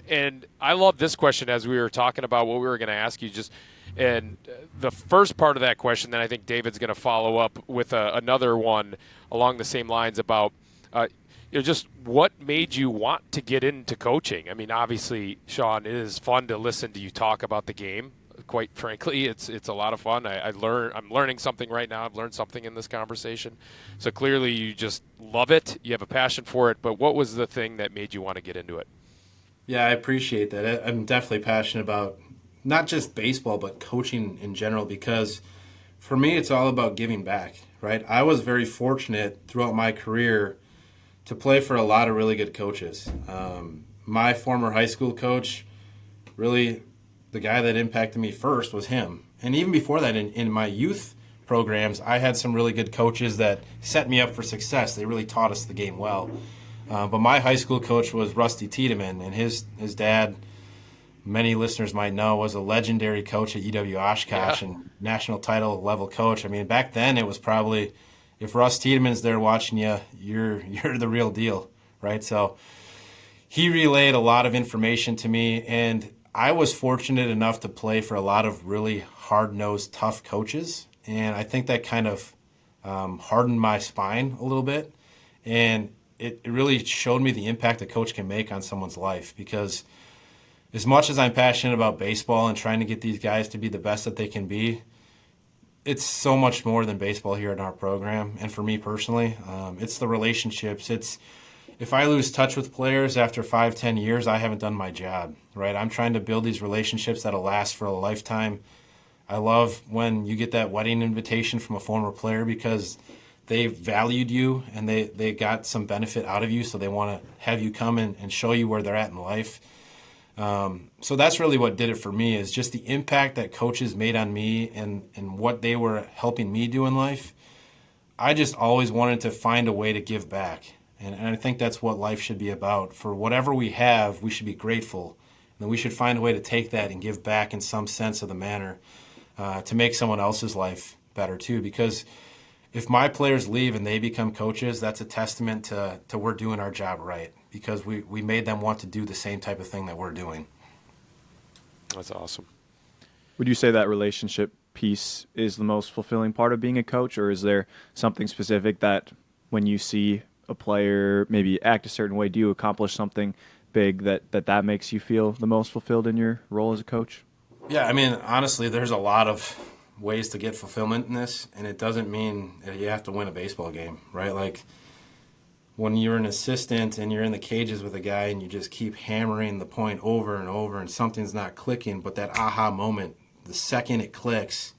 And I love this question as we were talking about what we were going to ask you. And the first part of that question, then I think David's going to follow up with another one along the same lines about uh, just what made you want to get into coaching. I mean, obviously, Shaun, it is fun to listen to you talk about the game. Quite frankly, it's a lot of fun. I'm learning something right now. I've learned something in this conversation. So clearly, you just love it. You have a passion for it. But what was the thing that made you want to get into it? Yeah, I appreciate that. I'm definitely passionate about not just baseball, but coaching in general because for me, it's all about giving back, right? I was very fortunate throughout my career to play for a lot of really good coaches. My former high school coach, really the guy that impacted me first was him. And even before that, in my youth programs, I had some really good coaches that set me up for success. They really taught us the game well. But my high school coach was Rusty Tiedemann, and his dad, many listeners might know, was a legendary coach at UW-Oshkosh Yeah. and national title level coach. I mean, back then it was probably, if Russ Tiedemann's there watching you, you're the real deal, right? So he relayed a lot of information to me, and I was fortunate enough to play for a lot of really hard-nosed, tough coaches, and I think that kind of hardened my spine a little bit, and it really showed me the impact a coach can make on someone's life because as much as I'm passionate about baseball and trying to get these guys to be the best that they can be, it's so much more than baseball here in our program. And for me personally, it's the relationships. It's if I lose touch with players after 5, 10 years, I haven't done my job, right? I'm trying to build these relationships that'll last for a lifetime. I love when you get that wedding invitation from a former player because they valued you and they got some benefit out of you, so they want to have you come and show you where they're at in life. So that's really what did it for me is just the impact that coaches made on me and what they were helping me do in life. I just always wanted to find a way to give back. And I think that's what life should be about. For whatever we have, we should be grateful. And we should find a way to take that and give back in some sense of the manner to make someone else's life better too. Because if my players leave and they become coaches, that's a testament to we're doing our job right because we made them want to do the same type of thing that we're doing. That's awesome. Would you say that relationship piece is the most fulfilling part of being a coach, or is there something specific that when you see a player maybe act a certain way, do you accomplish something big that makes you feel the most fulfilled in your role as a coach? Yeah, I mean, honestly, there's a lot of ways to get fulfillment in this, and it doesn't mean that you have to win a baseball game, right? Like when you're an assistant and you're in the cages with a guy and you just keep hammering the point over and over and something's not clicking, but that aha moment, the second it clicks,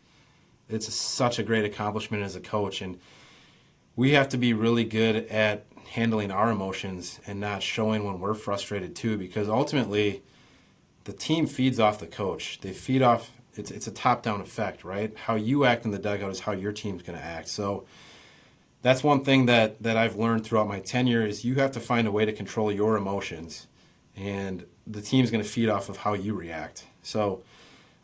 it's such a great accomplishment as a coach. And we have to be really good at handling our emotions and not showing when we're frustrated too, because ultimately the team feeds off the coach. They feed off, it's a top-down effect, right? How you act in the dugout is how your team's going to act. So that's one thing that I've learned throughout my tenure is you have to find a way to control your emotions, and the team's going to feed off of how you react. So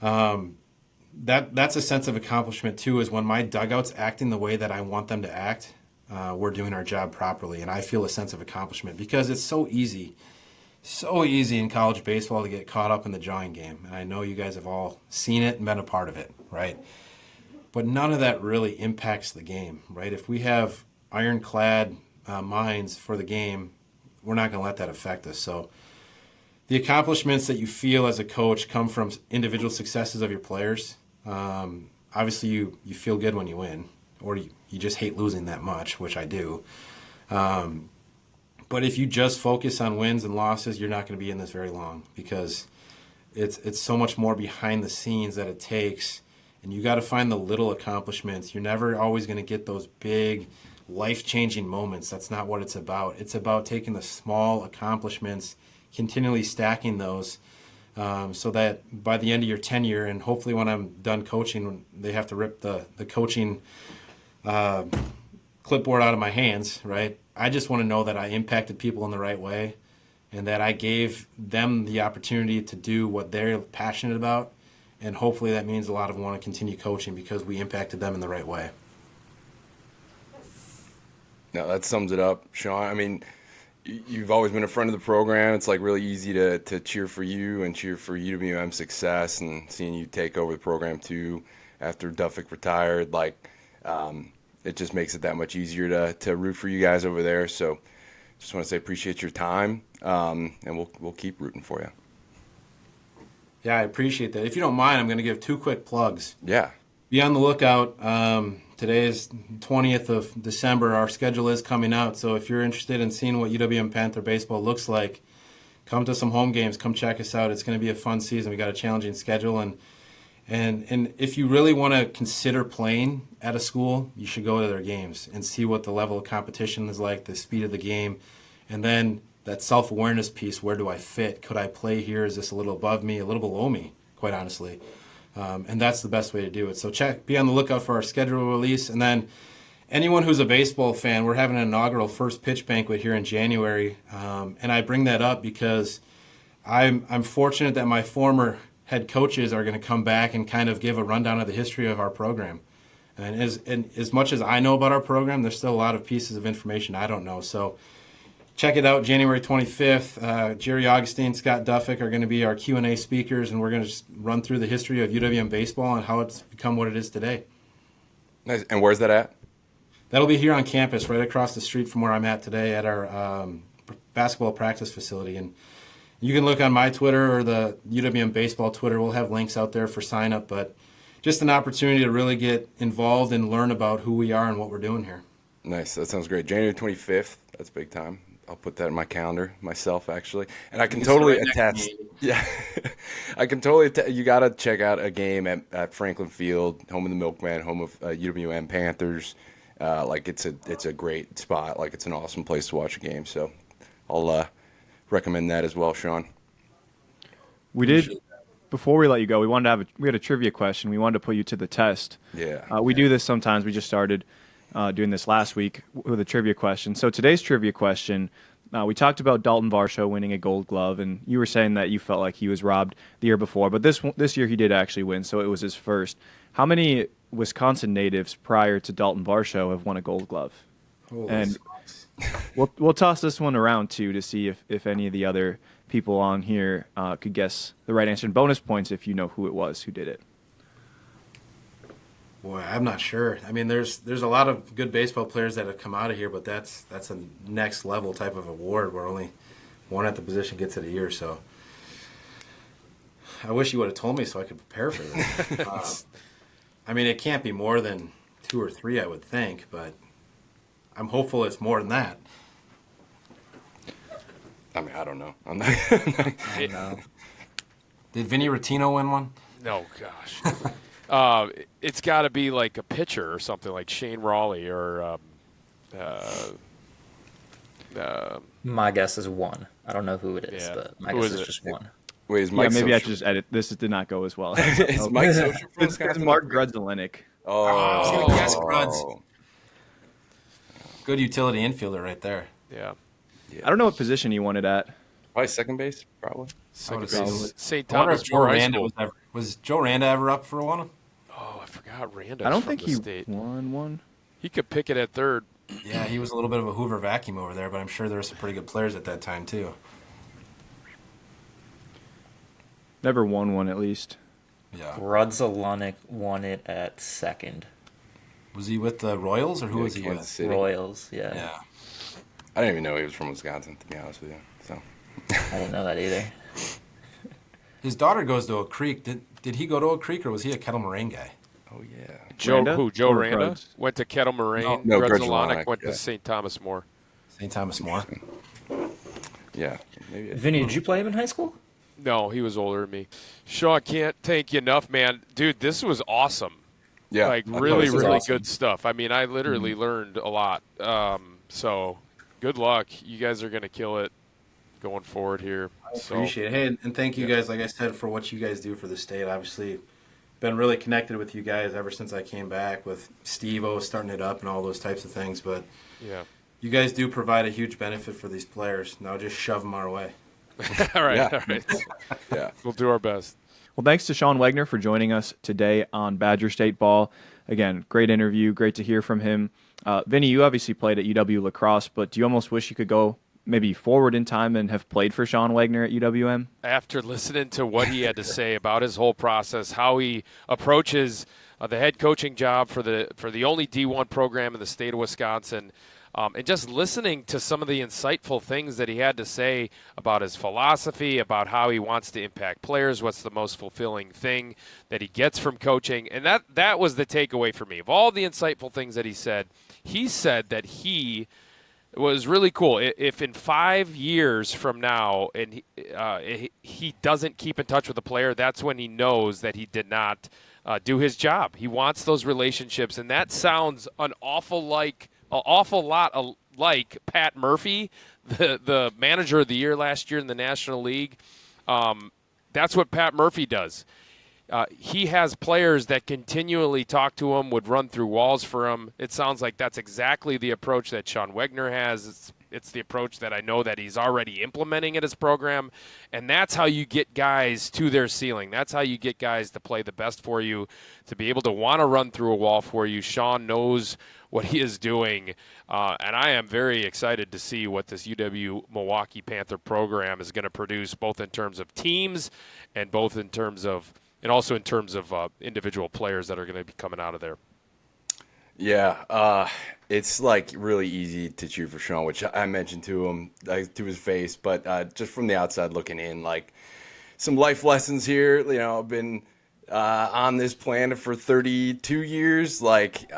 that's a sense of accomplishment too, is when my dugout's acting the way that I want them to act, we're doing our job properly, and I feel a sense of accomplishment because it's so easy in college baseball to get caught up in the drawing game. And I know you guys have all seen it and been a part of it, right? But none of that really impacts the game, right? If we have ironclad minds for the game, we're not going to let that affect us. So the accomplishments that you feel as a coach come from individual successes of your players. Obviously, you feel good when you win, or you just hate losing that much, which I do. But if you just focus on wins and losses, you're not going to be in this very long because it's so much more behind the scenes that it takes, and you got to find the little accomplishments. You're never always going to get those big, life-changing moments. That's not what it's about. It's about taking the small accomplishments, continually stacking those, so that by the end of your tenure, and hopefully when I'm done coaching, when they have to rip the coaching clipboard out of my hands, right? I just want to know that I impacted people in the right way and that I gave them the opportunity to do what they're passionate about. And hopefully that means a lot of them want to continue coaching because we impacted them in the right way. No, that sums it up, Shaun. I mean, you've always been a friend of the program. It's like really easy to cheer for you and cheer for UWM success, and seeing you take over the program too after Duffick retired. It just makes it that much easier to root for you guys over there. So just want to say appreciate your time, and we'll keep rooting for you. Yeah, I appreciate that. If you don't mind, I'm going to give 2 quick plugs. Yeah. Be on the lookout. Today is 20th of December. Our schedule is coming out, so if you're interested in seeing what UWM Panther baseball looks like, come to some home games. Come check us out. It's going to be a fun season. We got a challenging schedule, and if you really want to consider playing at a school, you should go to their games and see what the level of competition is like, the speed of the game, and then that self-awareness piece. Where do I fit? Could I play here? Is this a little above me, a little below me, quite honestly? And that's the best way to do it. So be on the lookout for our schedule release. And then anyone who's a baseball fan, we're having an inaugural first pitch banquet here in January. And I bring that up because I'm fortunate that my former head coaches are going to come back and kind of give a rundown of the history of our program. And as much as I know about our program, there's still a lot of pieces of information I don't know. So check it out, January 25th. Jerry Augustine, Scott Duffick are going to be our Q&A speakers, and we're going to just run through the history of UWM baseball and how it's become what it is today. Nice. And where's that at? That'll be here on campus, right across the street from where I'm at today at our basketball practice facility. And you can look on my Twitter or the UWM baseball Twitter. We'll have links out there for sign up, but just an opportunity to really get involved and learn about who we are and what we're doing here. Nice. That sounds great. January 25th. That's big time. I'll put that in my calendar myself, actually. And I can totally attest. Yeah. I can totally you got to check out a game at Franklin Field, home of the Milkman, home of UWM Panthers. It's a great spot. It's an awesome place to watch a game. So I'll recommend that as well, Shaun. We did, before we let you go, we had a trivia question. We wanted to put you to the test. Yeah. We do this sometimes. We just started doing this last week with a trivia question. So today's trivia question, we talked about Dalton Varsho winning a Gold Glove, and you were saying that you felt like he was robbed the year before, but this year he did actually win, so it was his first. How many Wisconsin natives prior to Dalton Varsho have won a Gold Glove? And we'll toss this one around too to see if any of the other people on here could guess the right answer, and bonus points if you know who it was who did it. Boy, I'm not sure. I mean, there's a lot of good baseball players that have come out of here, but that's a next level type of award where only one at the position gets it a year. So I wish you would have told me so I could prepare for this. I mean, it can't be more than 2 or 3, I would think, but I'm hopeful it's more than that. I mean, I don't know. I'm not. I don't know. Did Vinny Rottino win one? No, gosh. It's got to be like a pitcher or something like Shane Raleigh or. My guess is 1. I don't know who it is, Yeah. but my Who guess is is it? just 1. Wait, is Mike maybe I Socher- should just edit. This did not go as well. Is Mike Socher from It's Wisconsin? Mark Grudzelenik. Oh. Yes, Gruds. Good utility infielder right there. Yeah. I don't know what position he won it at. Probably second base, probably. Second assume- base. St. I wonder Thomas if Joe More High Randa School. was Joe Randa ever up for one? Oh, I forgot Randall. I don't from think the he state. won one. He could pick it at third. Yeah, he was a little bit of a Hoover vacuum over there, but I'm sure there were some pretty good players at that time too. Never won one, at least. Yeah. Grudzelenik won it at second. Was he with the Royals or who was he Kansas with? City. Royals, yeah. Yeah. I didn't even know he was from Wisconsin, to be honest with you. So I didn't know that either. His daughter goes to Oak Creek. Did he go to Oak Creek or was he a Kettle Moraine guy? Oh yeah. Randa? Joe Or Randa? Gruds? Went to Kettle Moraine. No, Grudzelanek Grudzelanek, went yeah. to St. Thomas More. St. Thomas More. Yeah. Maybe. Vinny, did you play him in high school? No, he was older than me. Shaun, can't thank you enough, man. Dude, this was awesome. Yeah. Like, I thought really, this was really awesome. good stuff. I mean, I literally learned a lot. So, good luck. You guys are going to kill it going forward here. I So, appreciate it. Hey, and thank you guys, like I said, for what you guys do for the state. Obviously, been really connected with you guys ever since I came back with Steve-O starting it up and all those types of things. But yeah. you guys do provide a huge benefit for these players. Now just shove them our way. All right. Yeah. All right. Yeah. We'll do our best. Well, thanks to Shaun Wegner for joining us today on Badger State Ball. Again, great interview. Great to hear from him. Vinny, you obviously played at UW lacrosse, but do you almost wish you could go maybe forward in time and have played for Shaun Wegner at UWM? After listening to what he had to say about his whole process, how he approaches the head coaching job for the only D1 program in the state of Wisconsin, and just listening to some of the insightful things that he had to say about his philosophy, about how he wants to impact players, what's the most fulfilling thing that he gets from coaching. And that was the takeaway for me. Of all the insightful things that he said that it was really cool. If in 5 years from now and he doesn't keep in touch with a player, that's when he knows that he did not do his job. He wants those relationships, and that sounds an awful lot like Pat Murphy, the manager of the year last year in the National League. That's what Pat Murphy does. He has players that continually talk to him, would run through walls for him. It sounds like that's exactly the approach that Shaun Wegner has. It's the approach that I know that he's already implementing at his program, and that's how you get guys to their ceiling. That's how you get guys to play the best for you, to be able to want to run through a wall for you. Shaun knows what he is doing, and I am very excited to see what this UW-Milwaukee Panther program is going to produce, both in terms of teams and also in terms of individual players that are going to be coming out of there. Yeah, it's like really easy to cheer for Shaun, which I mentioned to him, to his face, but just from the outside looking in, like some life lessons here. You know, I've been on this planet for 32 years. Like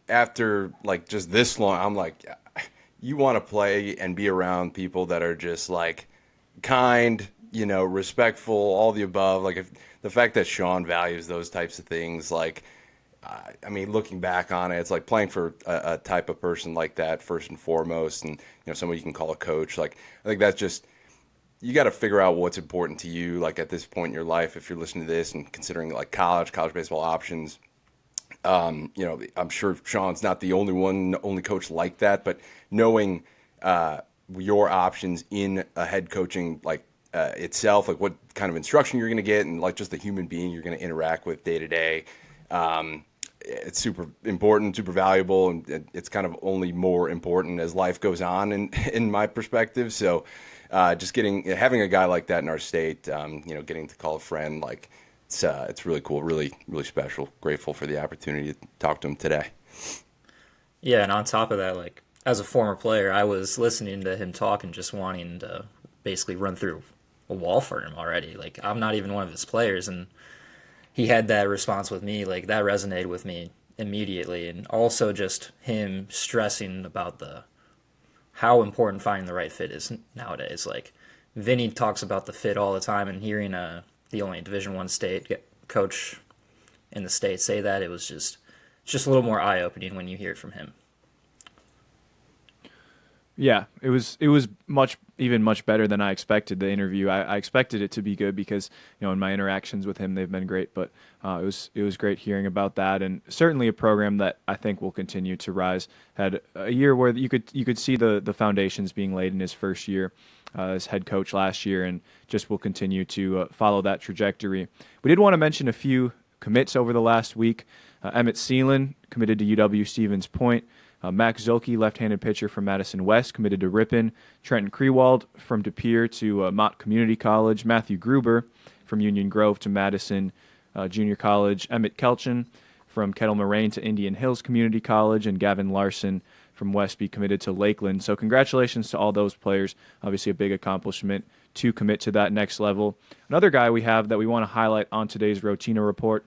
after like just this long, I'm like, you want to play and be around people that are just like kind, respectful, all the above. Like if the fact that Shaun values those types of things, like. I mean, looking back on it, it's like playing for a type of person like that first and foremost, and somebody you can call a coach. Like, I think that's just you got to figure out what's important to you. Like at this point in your life, if you're listening to this and considering like college baseball options, I'm sure Shaun's not the only coach like that. But knowing your options in a head coaching itself, like what kind of instruction you're going to get, and like just the human being you're going to interact with day to day. It's super important, super valuable, and it's kind of only more important as life goes on in my perspective. So just having a guy like that in our state, getting to call a friend, like it's really cool, really, really special. Grateful for the opportunity to talk to him today. Yeah, and on top of that, like as a former player, I was listening to him talk and just wanting to basically run through a wall for him already. Like I'm not even one of his players, and he had that response with me, like that resonated with me immediately. And also just him stressing about how important finding the right fit is nowadays. Like Vinny talks about the fit all the time, and hearing the only Division I state coach in the state say that, it was just a little more eye-opening when you hear it from him. Yeah, it was much better than I expected. The interview, I expected it to be good because in my interactions with him, they've been great. But it was great hearing about that, and certainly a program that I think will continue to rise. Had a year where you could see the foundations being laid in his first year as head coach last year, and just will continue to follow that trajectory. We did want to mention a few commits over the last week. Emmett Seelan committed to UW-Stevens Point. Max Zilke, left-handed pitcher from Madison West, committed to Ripon. Trenton Krewald from De Pere to Mott Community College. Matthew Gruber from Union Grove to Madison Junior College. Emmett Kelchin from Kettle Moraine to Indian Hills Community College. And Gavin Larson from Westby committed to Lakeland. So congratulations to all those players. Obviously a big accomplishment to commit to that next level. Another guy we have that we want to highlight on today's Rotina Report,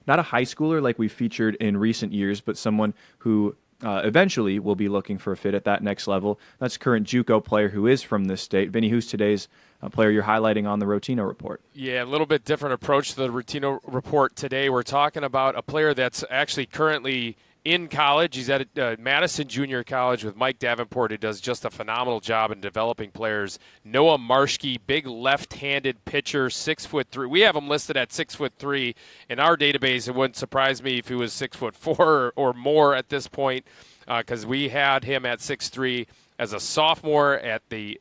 not a high schooler like we've featured in recent years, but someone who eventually will be looking for a fit at that next level. That's current JUCO player who is from this state. Vinny, who's today's player you're highlighting on the Rotina Report? Yeah, a little bit different approach to the Rotina Report today. We're talking about a player that's actually currently in college. He's at Madison Junior College with Mike Davenport, who does just a phenomenal job in developing players. Noah Marshke, big left-handed pitcher, 6'3". We have him listed at 6'3". In our database, it wouldn't surprise me if he was 6'4" or more at this point, because we had him at 6'3". As a sophomore at the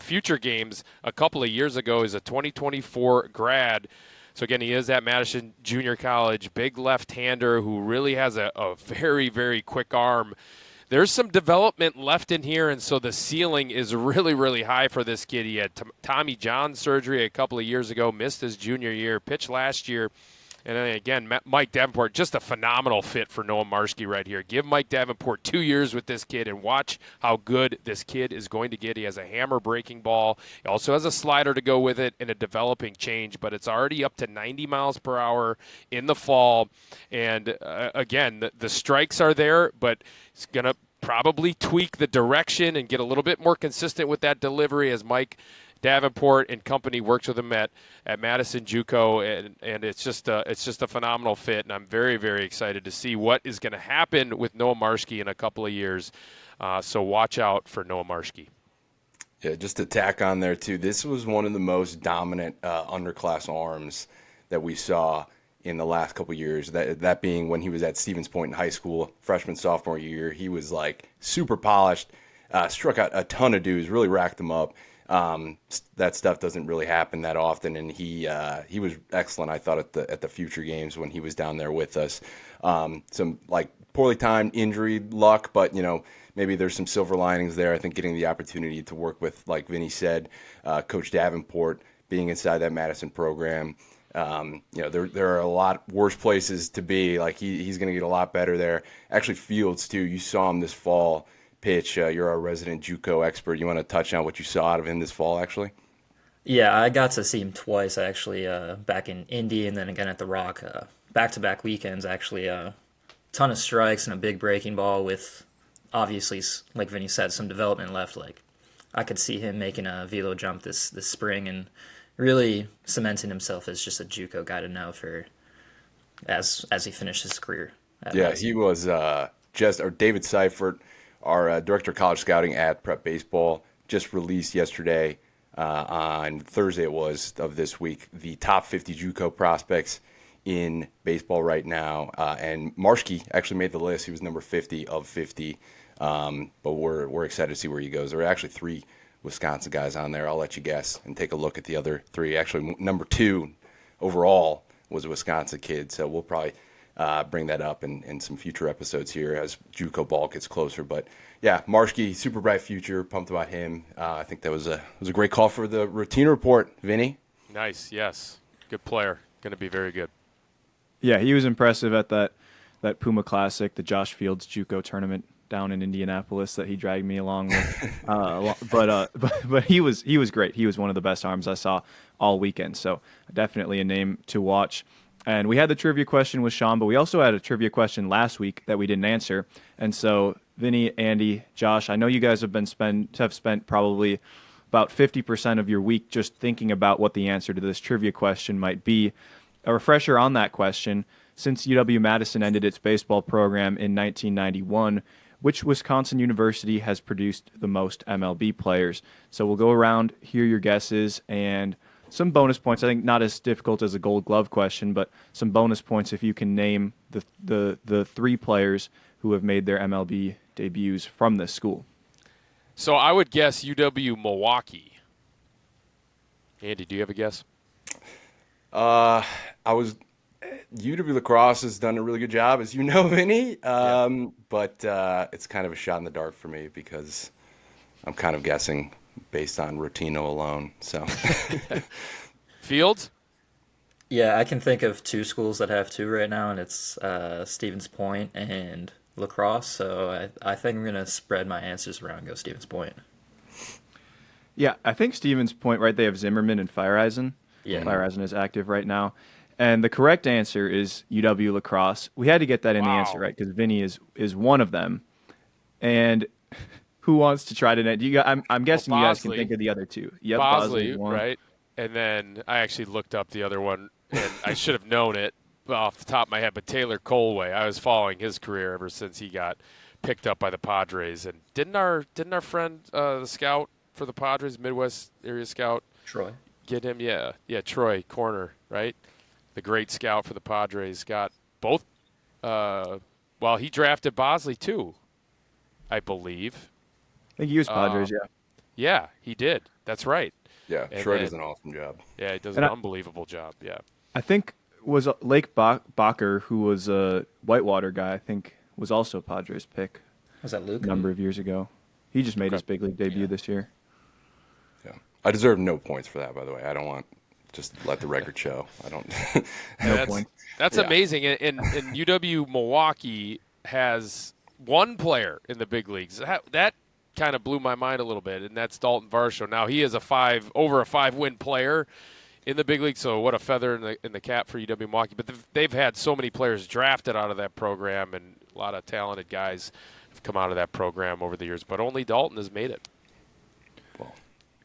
Future Games a couple of years ago. He's a 2024 grad. So, again, he is at Madison Junior College, big left-hander who really has a very, very quick arm. there's some development left in here, and so the ceiling is really, really high for this kid. He had Tommy John surgery a couple of years ago, missed his junior year, pitched last year. And then again, Mike Davenport, just a phenomenal fit for Noah Marshke right here. Give Mike Davenport 2 years with this kid and watch how good this kid is going to get. He has a hammer-breaking ball. He also has a slider to go with it and a developing change, but it's already up to 90 miles per hour in the fall. And, again, the strikes are there, but it's going to probably tweak the direction and get a little bit more consistent with that delivery as Mike Davenport and company works with him at Madison JUCO, and it's just a phenomenal fit, and I'm very, very excited to see what is going to happen with Noah Marshke in a couple of years. So watch out for Noah Marshke. Yeah, just to tack on there too, this was one of the most dominant underclass arms that we saw in the last couple of years. That being when he was at Stevens Point in high school, freshman, sophomore year, he was like super polished, struck out a ton of dudes, really racked them up. That stuff doesn't really happen that often, and he was excellent, I thought, at the future games when he was down there with us. Some like poorly timed injury luck, but maybe there's some silver linings there. I think getting the opportunity to work with, like Vinny said, Coach Davenport, being inside that Madison program. There are a lot worse places to be. Like he's going to get a lot better there. Actually, Fields too. You saw him this fall pitch. You're our resident JUCO expert. You want to touch on what you saw out of him this fall, actually? Yeah, I got to see him twice, actually, back in Indy and then again at the Rock. Back-to-back weekends, actually. A ton of strikes and a big breaking ball with, obviously, like Vinny said, some development left. Like, I could see him making a velo jump this spring and really cementing himself as just a JUCO guy to know for as he finished his career. He was David Seifert, our director of college scouting at Prep Baseball, just released yesterday, on Thursday it was, of this week, the top 50 JUCO prospects in baseball right now. And Marshke actually made the list. He was number 50 of 50. But we're excited to see where he goes. There are actually 3 Wisconsin guys on there. I'll let you guess and take a look at the other 3. Actually, number 2 overall was a Wisconsin kid. So we'll probably bring that up in some future episodes here as JUCO ball gets closer. But yeah, Marshke, super bright future. Pumped about him. I think that was a great call for the routine report, Vinny. Nice, yes, good player, going to be very good. Yeah, he was impressive at that Puma Classic, the Josh Fields JUCO tournament down in Indianapolis that he dragged me along with. But he was great. He was one of the best arms I saw all weekend. So definitely a name to watch. And we had the trivia question with Shaun, but we also had a trivia question last week that we didn't answer. And so Vinny, Andy, Josh, I know you guys have spent probably about 50% of your week just thinking about what the answer to this trivia question might be. A refresher on that question: since UW-Madison ended its baseball program in 1991, which Wisconsin university has produced the most MLB players? So we'll go around, hear your guesses, and some bonus points. I think not as difficult as a Gold Glove question, but some bonus points if you can name the 3 players who have made their MLB debuts from this school. So I would guess UW-Milwaukee. Andy, do you have a guess? UW-Lacrosse has done a really good job, as you know, Vinny. But it's kind of a shot in the dark for me because I'm kind of guessing based on Rotino alone. So Fields? Yeah, I can think of 2 schools that have 2 right now, and it's Stevens Point and Lacrosse. So I think I'm going to spread my answers around and go Stevens Point. Yeah, I think Stevens Point, right? They have Zimmerman and Feiereisen. Yeah. Feiereisen is active right now. And the correct answer is UW-Lacrosse. We had to get that in the answer, right? Because Vinny is one of them. And who wants to try to? I'm guessing you guys can think of the other 2. Yep, Bosley, one. right? And then I actually looked up the other one, and I should have known it off the top of my head. But Taylor Colway, I was following his career ever since he got picked up by the Padres. And didn't our friend, the scout for the Padres, Midwest area scout, Troy, get him? Yeah, Troy Corner, right? The great scout for the Padres, got both. He drafted Bosley too, I believe. I think he was Padres, yeah. Yeah, he did. That's right. Yeah, Troy does an awesome job. Yeah, he does an unbelievable job, yeah. I think was Lake Bacher, who was a Whitewater guy, I think was also a Padres pick. Was that Luke? a number of years ago. He just made his big league debut this year. Yeah. I deserve no points for that, by the way. I don't want just let the record show. I don't. No point. That's amazing. And UW-Milwaukee has one player in the big leagues. That kind of blew my mind a little bit, and that's Dalton Varsho. Now he is over a 5-win player in the big league, so what a feather in the cap for UW-Milwaukee. But they've had so many players drafted out of that program, and a lot of talented guys have come out of that program over the years, but only Dalton has made it.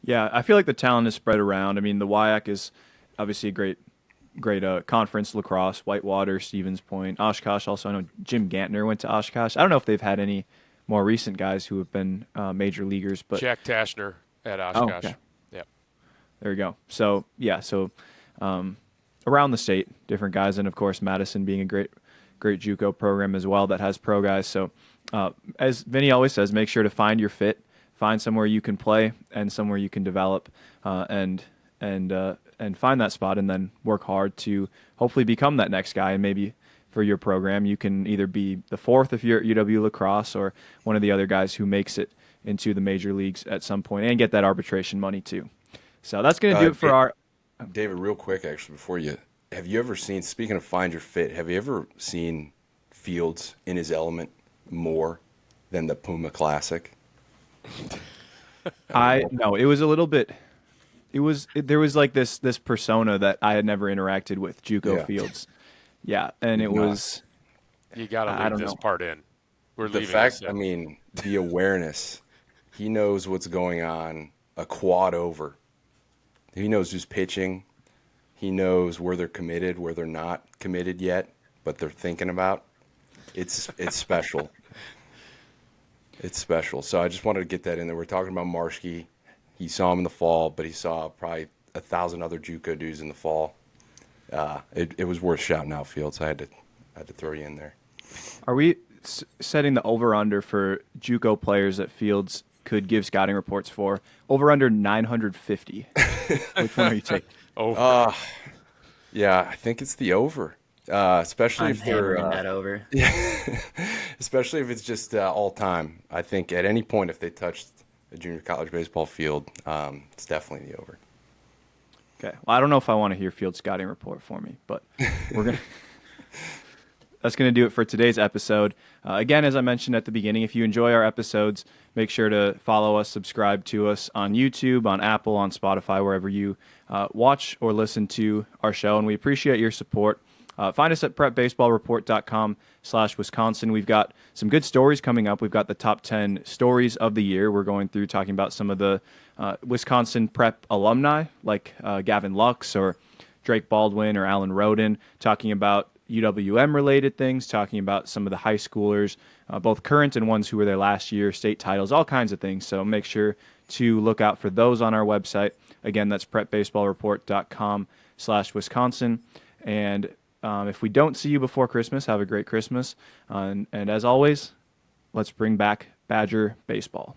Yeah, I feel like the talent is spread around. I mean, the WIAC is obviously a great conference, lacrosse, Whitewater, Stevens Point, Oshkosh. Also, I know Jim Gantner went to Oshkosh. I don't know if they've had any more recent guys who have been major leaguers, but Jack Tashner at Oshkosh. Oh, okay. Yep. There you go. So around the state, different guys, and of course Madison being a great JUCO program as well that has pro guys. So as Vinny always says, make sure to find your fit, find somewhere you can play and somewhere you can develop, and find that spot, and then work hard to hopefully become that next guy. And maybe for your program, you can either be the fourth if you're at UW Lacrosse, or one of the other guys who makes it into the major leagues at some point and get that arbitration money too. So that's going to do it for our. David, real quick, actually, have you ever seen, speaking of find your fit, have you ever seen Fields in his element more than the Puma Classic? No, it was a little bit. There was like this persona that I had never interacted with, JUCO Fields. Yeah, and it was. You got to leave this part in. We're the leaving fact, this in. The awareness. He knows what's going on a quad over. He knows who's pitching. He knows where they're committed, where they're not committed yet, but they're thinking about. It's special. It's special. So I just wanted to get that in there. We're talking about Marshke. He saw him in the fall, but he saw probably 1,000 other JUCO dudes in the fall. It was worth shouting out, Fields. I had to throw you in there. Are we setting the over/under for JUCO players that Fields could give scouting reports for? Over/under 950. Which one are you taking? Over. Yeah, I think it's the over. Especially if they're that over. especially if it's just all time. I think at any point if they touched a junior college baseball field, it's definitely the over. Okay. Well, I don't know if I want to hear Field scouting report for me, but we're gonna. That's going to do it for today's episode. Again, as I mentioned at the beginning, if you enjoy our episodes, make sure to follow us, subscribe to us on YouTube, on Apple, on Spotify, wherever you watch or listen to our show, and we appreciate your support. Find us at prepbaseballreport.com/Wisconsin. We've got some good stories coming up. We've got the top 10 stories of the year. We're going through talking about some of the Wisconsin prep alumni, like Gavin Lux or Drake Baldwin or Alan Roden, talking about UWM-related things, talking about some of the high schoolers, both current and ones who were there last year, state titles, all kinds of things. So make sure to look out for those on our website. Again, that's prepbaseballreport.com/Wisconsin. And if we don't see you before Christmas, have a great Christmas. And as always, let's bring back Badger baseball.